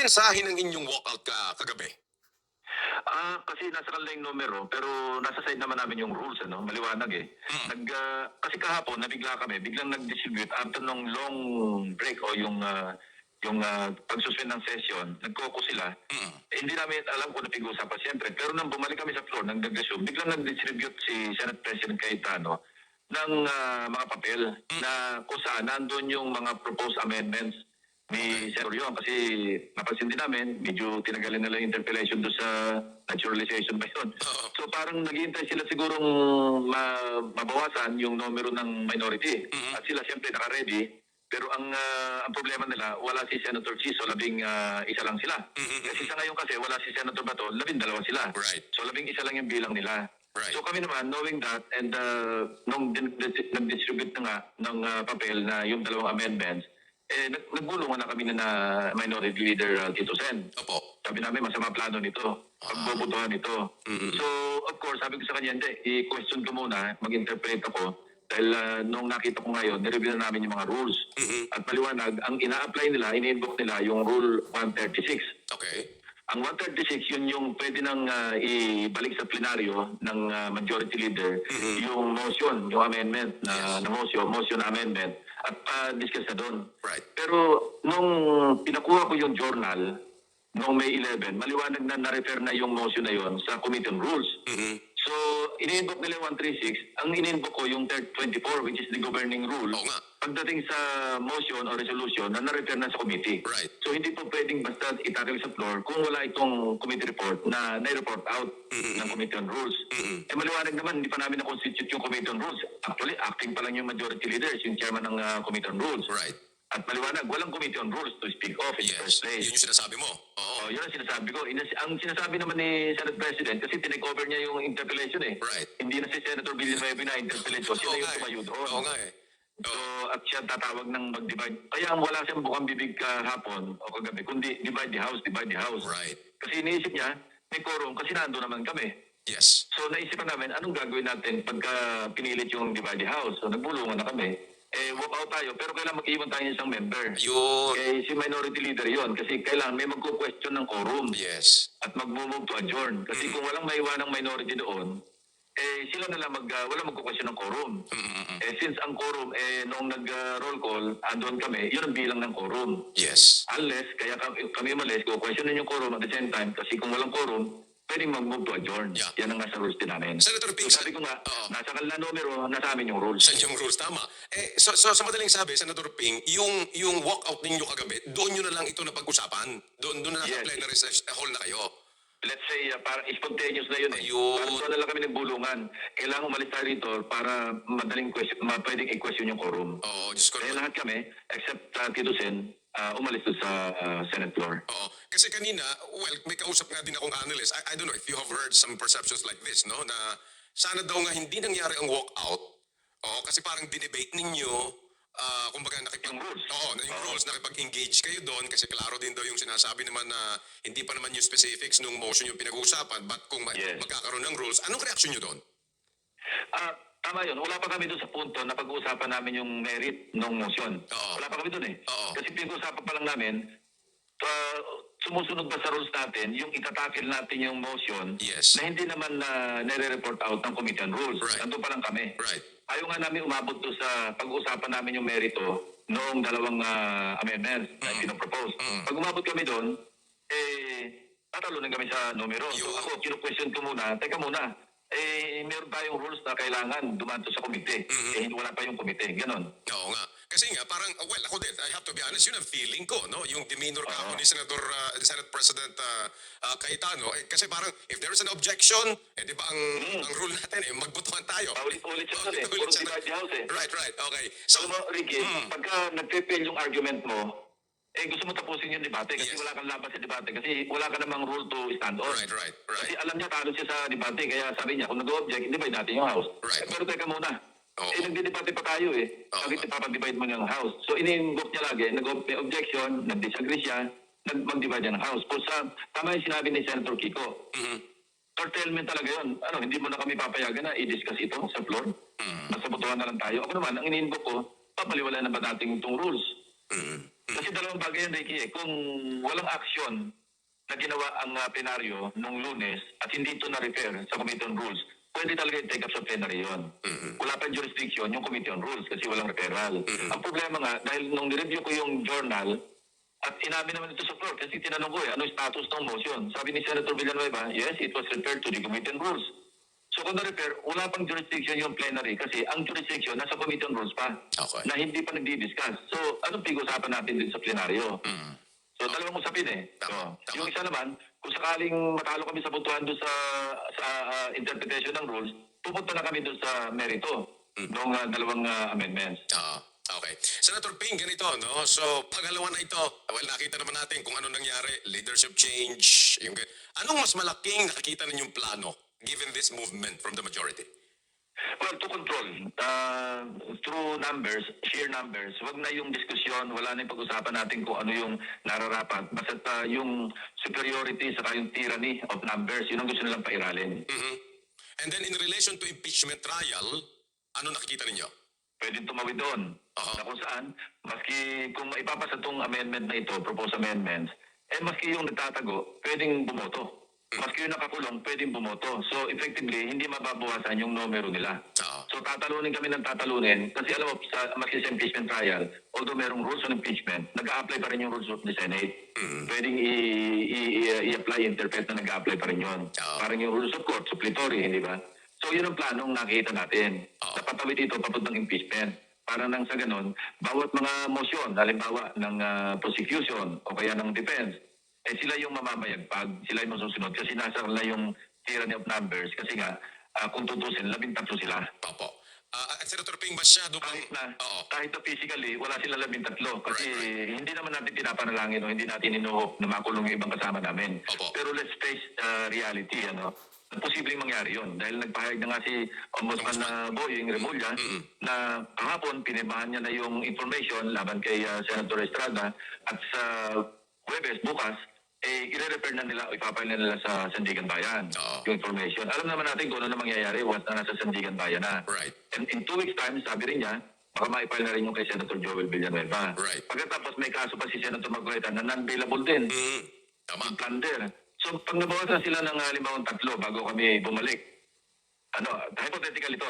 mensahe ng inyong walkout kagabi? Kasi nasa kanila yung numero, pero nasa side naman namin yung rules, ano, maliwanag eh. Kasi kahapon, nabigla kami, biglang nag-distribute after nung long break o yung pag-suspend ng session, nag-caucus sila. Hindi namin alam kung napig-usapan siyempre, pero nang bumalik kami sa floor, nang nag-resume, biglang nag-distribute si Senate President Cayetano ng mga papel na kung saan nandun yung mga proposed amendments ni Senator Yong kasi napansin din namin, medyo tinagalin nila yung interpellation doon sa naturalization ba yun. So parang naghihintay sila sigurong mabawasan yung numero ng minority. At sila siyempre naka-ready. Pero ang problema nila, wala si Senator Chiso, isa lang sila. Kasi sa ngayon kasi wala si Senator Bato, 12 sila. Right. So 11 lang yung bilang nila. Right. So kami naman, knowing that, and nung nag-distribute na nga ng papel na yung dalawang amendments, nagbulungan na kami na minority leader Tito Sen. Opo. Sabi namin, masama plano nito. Pagbobotohan nito. So, of course, sabi ko sa kanya, hindi, i-question ko muna, mag-interpret ako. Dahil nung nakita ko ngayon, nireview na namin yung mga rules. At maliwanag, ang ina-apply nila, ini-invoke nila yung Rule 136. Okay. Ang 136, yun yung pwede nang ibalik sa plenaryo ng majority leader yung motion, yung amendment na motion amendment at discuss na doon. Right. Pero nung pinakuha ko yung journal noong May 11, maliwanag na na-refer na yung motion na yon sa Committee on Rules. So, ini-invoke nila yung 136. Ang ini-invoke ko yung 24, which is the governing rule. Oo nga. Pagdating sa motion o resolution na na-refer na sa committee. Right. So, hindi po pwedeng basta itakil sa floor kung wala itong committee report na na-report out ng Committee on Rules. Maliwanag naman, hindi pa namin na-constitute yung Committee on Rules. Actually, acting pa lang yung majority leaders, yung chairman ng Committee on Rules. Right. At maliwanag, walang Committee on Rules to speak of in the first place. Yun yung sinasabi mo. Oo. Yun ang sinasabi ko. Ang sinasabi naman ni Senate President, kasi tinake-over niya yung interpellation eh. Right. Hindi na si Senator Villanueva na interpellation. Sila yung tumayo doon. Oo nga eh. So, at siya tatawag ng mag-divide. Kaya wala siyang bukang bibig kahapon o kagabi, kundi divide the house, divide the house. Right. Kasi iniisip niya, may quorum kasi nando naman kami. Yes. So, naisipan namin, anong gagawin natin pagka pinilit yung divide the house? So, nagbulungan na kami. Walk out tayo, pero kailangan mag-iwan tayo ng isang member. Yun. Si minority leader yon kasi kailangan may magko-question ng quorum. Yes. At mag-move to adjourn. Kasi kung walang maiwanang minority doon, sila na lang walang magko-question ng quorum. Since ang quorum, noong nag-roll call, andun kami, yun ang bilang ng quorum. Yes. Unless, kaya kami umalis, ko-questionin yung quorum at the same time, kasi kung walang quorum, pwedeng mag-move to adjourn. Yeah. Yan ang nasa rules din namin. Senator Ping, So, sabi ko nga, nasa kanila numero, nasa amin yung rules. sa inyong rules, tama. So sa madaling sabi, Senator Ping, yung walkout ninyo kagabi, doon nyo na lang ito napag-usapan. Doon na nasa Yes. plenary hall na kayo. Let's say, parang spontaneous na yun eh. Ayun. Parang doon na lang kami nagbulungan. Kailangan umalis tayo rito para madaling pwedeng i-question yung quorum. Oo, Diyos ko. Kaya lahat kami, except Tito Sen, umalis doon sa Senate floor. Oo. Kasi kanina, well, may kausap nga din akong analyst. I don't know if you have heard some perceptions like this, no? Na sana daw nga hindi nangyari ang walkout. Oo, kasi parang dinebate ninyo, kumbaga Yung rules. yung rules, nakipag-engage kayo doon kasi klaro din daw yung sinasabi naman na hindi pa naman yung specifics nung motion yung pinag-uusapan, but kung Yes. magkakaroon ng rules, anong reaction nyo doon? Tama yun. Wala pa kami doon sa punto na pag-uusapan namin yung merit ng motion. Oo. Wala pa kami doon eh. Oo. Kasi pinag-uusapan pa lang namin, sumusunod ba sa rules natin, yung itatakil natin yung motion Yes. na hindi naman nire-report out ng Committee on Rules. Right. Nandun pa lang kami. Right. Ayaw nga namin umabot doon sa pag-uusapan namin yung merito noong dalawang amendments na pinopropose. Pag umabot kami doon, tatalunan kami sa numero. So ako, kinu-question ko muna, teka muna, meron tayong rules na kailangan dumaan to sa komite. Wala pa yung komite. Ganon. Oo nga. Kasi nga, parang, well, ako din, I have to be honest, yun ang feeling ko, no? Yung demeanor kako ni Senate President Cayetano. Kasi parang, if there is an objection, di ba ang rule natin, magbotohan tayo. Paulit-ulit siya doon eh. Paulit Puro siya divide the house eh. Right, okay. So, Alam mo, Ricky, pagka nagpe-fail yung argument mo, gusto mo tapusin yung debate kasi Yes. wala kang laban sa debate kasi wala ka namang rule to stand on. right. Kasi alam niya talo siya sa debate kaya sabi niya kung nag-object, divide natin yung house. Right. Pero teka muna. Oo. Nagdi-debate pa tayo eh. Oo. Bakit ipapag-divide mo yung house? So ini-invoke niya lagi, may objection, nag-disagree siya, mag-divide niya ng house. Kung tama yung sinabi ni Senator Kiko. Curtailment talaga yun. Hindi mo na kami papayagan na i-discuss ito sa floor. Masabotohan na lang tayo. Ako naman, ang ini-invoke ko, papaliwala na ba natin itong rules? Kasi dalawang bagay yan, Ricky. Kung walang action na ginawa ang plenaryo nung Lunes at hindi ito na-repair sa Committee on Rules, pwede talaga i-take up sa plenary yun. Wala pa jurisdiction yung Committee on Rules kasi walang referral. Ang problema nga, dahil nung nireview ko yung journal, at inamin naman ito sa floor kasi tinanong ko ano yung status ng motion. Sabi ni Senator Villanueva, yes, it was referred to the Committee on Rules. So kung na-refer, wala pang jurisdiction yung plenary kasi ang jurisdiction nasa Committee on Rules pa Okay. na hindi pa nagdi-discuss. So anong pag-usapan natin din sa plenaryo? So dalawang usapin eh. Tama, So, tama. yung isa naman, kung sakaling matalo kami sa puntuhan doon sa interpretation ng rules, pupunta na kami doon sa merito ng dalawang amendments. Okay. Senator Ping, ganito, no? So, pangalawa na ito, well, nakita naman natin kung ano nangyari, leadership change, anong mas malaking nakikita ninyong plano given this movement from the majority? Well, to control, through numbers, sheer numbers, wag na yung diskusyon, wala na yung pag-usapan natin kung ano yung nararapat. Basta yung superiority saka yung tyranny of numbers, yun ang gusto nilang pairalin. And then in relation to impeachment trial, ano nakikita ninyo? Pwedeng tumawid doon. Na kung saan, maski kung maipapasa itong amendment na ito, proposed amendments, maski yung nagtatago, pwedeng bumoto. Maski yung nakakulong, pwedeng bumoto. So effectively, hindi mababawasan yung numero nila. So tatalunin kami ng tatalunin kasi alam mo, maski sa impeachment trial, although merong rules on impeachment, nag-a-apply pa rin yung rules of the Senate. Pwedeng i-apply, interpret na nag-a-apply pa rin yun. Parang yung rules of court, suppletory, hindi ba? So yun ang planong nakita natin. Sa patawid ito, papuntang impeachment. Para nang sa ganon, bawat mga motion, halimbawa ng prosecution o kaya ng defense, sila yung mamamayagpag, sila yung masusunod kasi nasa kanila yung tyranny of numbers kasi nga, kung tutusin, 13 sila. Opo. At Senator Ping, masyado bang... Kahit na physically, wala sila 13 kasi hindi naman natin pinapanalangin o hindi natin inuhop na makulong yung ibang kasama namin. Opo. Pero let's face reality, posibleng mangyari yun. Dahil nagpahayag na nga si Ombudsman na Boying Remulla na kahapon pinirmahan niya na yung information laban kay Senator Estrada at sa Huwebes bukas, i-refer na nila o ipapile na nila sa Sandigan Bayan yung information. Alam naman natin kung ano na mangyayari once na nasa Sandigan Bayan na. Right. And in 2 weeks time, sabi rin niya, baka maipile na rin yung kay Senator Joel Villanueva. Right. Pagkatapos may kaso pa si Senator Marcoleta na non-bailable din. Tama. Plunder. So pag nabawasan sila ng halimbawa 3 bago kami bumalik, hypothetical ito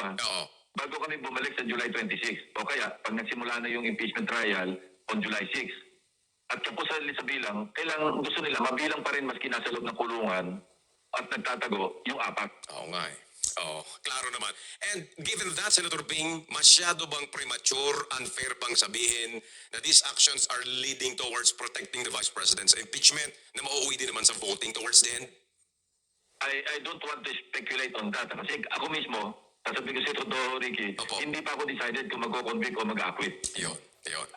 bago kami bumalik sa July 26, o kaya pag nagsimula na yung impeachment trial on July 6, at tapos sa bilang, kailangan gusto nila mabilang pa rin maski nasa loob ng kulungan at nagtatago yung 4. Oo nga eh. Klaro naman. And given that, Senator Ping, masyado bang premature, unfair pang sabihin na these actions are leading towards protecting the Vice President's impeachment na mauuwi din naman sa voting towards the end? I don't want to speculate on that. Kasi ako mismo, sasabihin ko sa totoo, Ricky, hindi pa ako decided kung magko-convict o mag-acquit. Yun.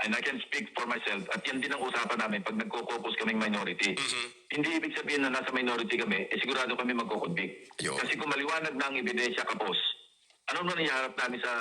And I can speak for myself. At yan din ang usapan namin pag nagko-caucus kaming minority. Hindi ibig sabihin na nasa minority kami, sigurado kami magko-convict. Yun. Kasi kung maliwanag na ang ebidensya kapos, ano na nangyarap namin sa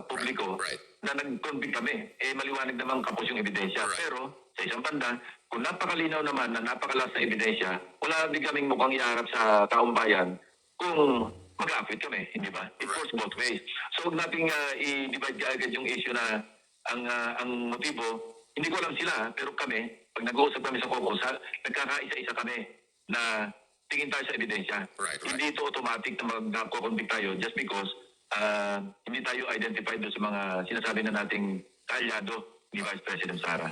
publiko Right. na nag-convict kami, maliwanag naman kapos yung ebidensya. Right. Pero sa isang banda, kung napakalinaw naman na napakalas na ebidensya, wala din kaming mukhang iharap sa taong bayan kung mag-acquit kami, hindi ba? It works both ways. So huwag nating i-divide agad yung issue na ang motibo, hindi ko alam sila, pero kami, pag nag-uusap kami sa caucus, nagkakaisa-isa kami na tingin tayo sa ebidensya. Right. Hindi ito automatic na mag-convict tayo just because hindi tayo identified doon sa mga sinasabi na nating kaalyado ni Vice President Sara.